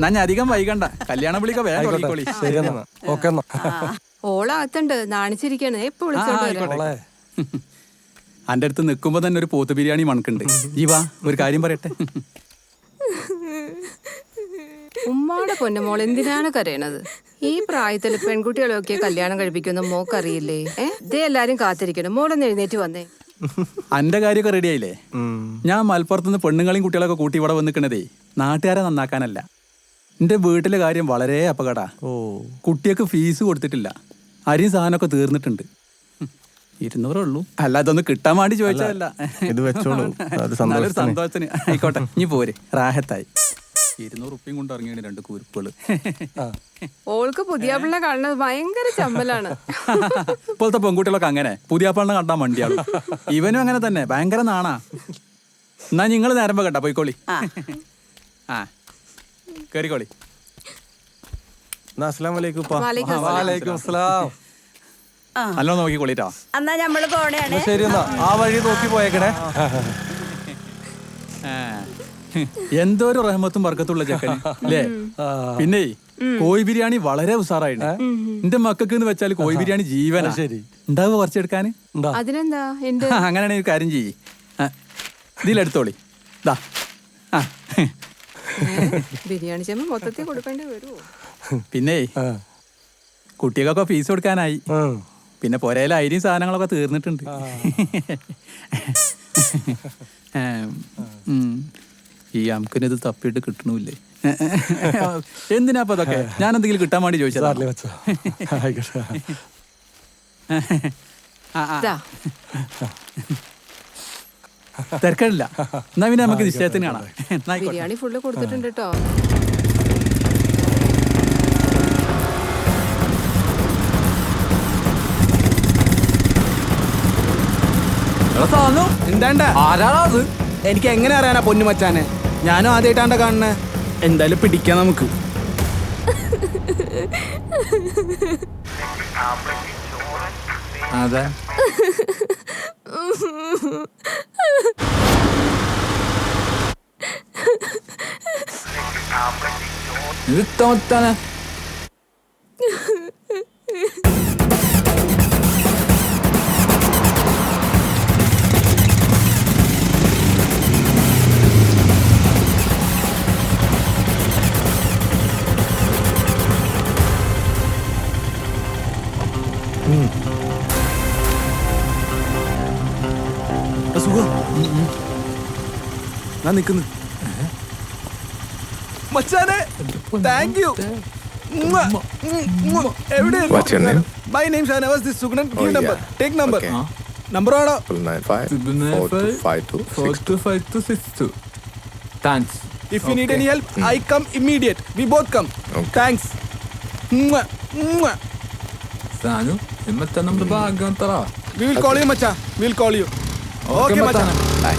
ഞാൻ അധികം വൈകണ്ട, കല്യാണം വിളിക്ക വേഗം. ഓളാകത്തുണ്ട്, നാണിച്ചിരിക്കാണ്. എപ്പോ വിളിച്ചോണ്ട് അന്റെ അടുത്ത് നിൽക്കുമ്പോ തന്നെ ഒരു പോത്ത് ബിരിയാണി മണക്കുണ്ട്. ജീവാ, ഒരു കാര്യം പറയട്ടെ. ഉമ്മാടെ പൊന്നുമോൾ എന്തിനാണ് കരയണത്? ഈ പ്രായത്തിൽ പെൺകുട്ടികളൊക്കെ കല്യാണം കഴിപ്പിക്കുന്ന മോക്കറിയില്ലേ? ഇതേ എല്ലാരും കാത്തിരിക്കണം. മോളൊന്ന് എഴുന്നേറ്റ് വന്നേ. അന്റെ കാര്യമൊക്കെ റെഡി ആയില്ലേ? ഞാൻ മലപ്പുറത്തുനിന്ന് പെണ്ണുങ്ങളെയും കുട്ടികളൊക്കെ കൂട്ടി ഇവിടെ വന്നിക്കണതേ നാട്ടുകാരെ നന്നാക്കാനല്ല. എന്റെ വീട്ടിലെ കാര്യം വളരെ അപകടാ. കുട്ടിയൊക്കെ ഫീസ് കൊടുത്തിട്ടില്ല, അരിയും സാധനമൊക്കെ തീർന്നിട്ടുണ്ട്. 200 ഉള്ളൂ. അല്ല, അതൊന്ന് കിട്ടാൻ വേണ്ടി ചോദിച്ചതല്ല. നല്ലൊരു സന്തോഷത്തിന്. ആയിക്കോട്ടെ, ഇനി പോരെ, റാഹത്തായി. 200 ഉറുപ്പിയും കൊണ്ട് ഇറങ്ങിയാണ് 2 കുരുപ്പുകള്. ഓൾക്ക് പുതിയ പിള്ള കാണുന്നത് ഭയങ്കര ചമ്മലാണ്. ഇപ്പോഴത്തെ പെൺകുട്ടികളൊക്കെ അങ്ങനെ പുതിയ പിള്ള കണ്ടാൻ വണ്ടിയാണ്. ഇവനും അങ്ങനെ തന്നെ, ഭയങ്കര നാണാ. എന്നാ നിങ്ങള് നേരം കേട്ടാ പോയിക്കോളി. ആ, കേറിക്കോളി. നല്ലോ നോക്കിക്കോളിട്ടോ. എന്നാ നമ്മള് പോണേണ്. ശരി, എന്നാ ആ വഴി നോക്കി പോയേക്കണേ. എന്തോ ഒരു റഹ്മത്തും ബർക്കത്തുള്ള ചെക്കൻ അല്ലേ? പിന്നെ കോഴി ബിരിയാണി വളരെ ഉഷാറായിട്ട്. എന്റെ മക്കൾക്ക് എന്ന് വെച്ചാൽ കോഴി ബിരിയാണി ജീവനാ. ശരി, ഉണ്ടാവുക കുറച്ചെടുക്കാന്. അതിനെന്താ? അങ്ങനെയാണെങ്കിൽ ഒരു കാര്യം ചെയ്യ്, ഇതിലെടുത്തോളി. ബിരിയാണി ചെമ്പ് മൊത്തത്തിൽ കൊടുക്കേണ്ടി വരുമോ? പിന്നെ കുട്ടികൾക്കൊക്കെ ഫീസ് കൊടുക്കാനായി. പിന്നെ പൊരയിലെ അരിയും സാധനങ്ങളൊക്കെ തീർന്നിട്ടുണ്ട്. ഈ അമ്മിനിത് തപ്പിയിട്ട് കിട്ടണില്ലേ? എന്തിനാപ്പ അതൊക്കെ? ഞാൻ എന്തെങ്കിലും കിട്ടാൻ വേണ്ടി ചോദിച്ചതാ. തിരക്കില്ല. എന്നാ പിന്നെ നമുക്ക് നിശ്ചയത്തിന് കാണാം. ബിരിയാണി ഫുള്ള് കൊടുത്തിട്ടുണ്ട് കേട്ടോ. എന്താണ്ട ആരാളത്? എനിക്ക് എങ്ങനെ അറിയാനാ പൊന്നു മച്ചാനെ? ഞാനും ആദ്യമായിട്ടാണ്ട കാണുന്നേ. എന്തായാലും പിടിക്കാം നമുക്ക്. അതെ, ഇത് തോറ്റാണ്. ഞാൻ നിക്കുന്നു മച്ചാനെ. Thank you. My name Shanawaz. This Sugnan. Give number. Take number. Number order. 995425262. Thanks. If you need any help, I come immediate. We both come. Thanks. Sanu, immetta namru bhagam tara. We will call you, macha. We will call you. Okay, macha. Bye.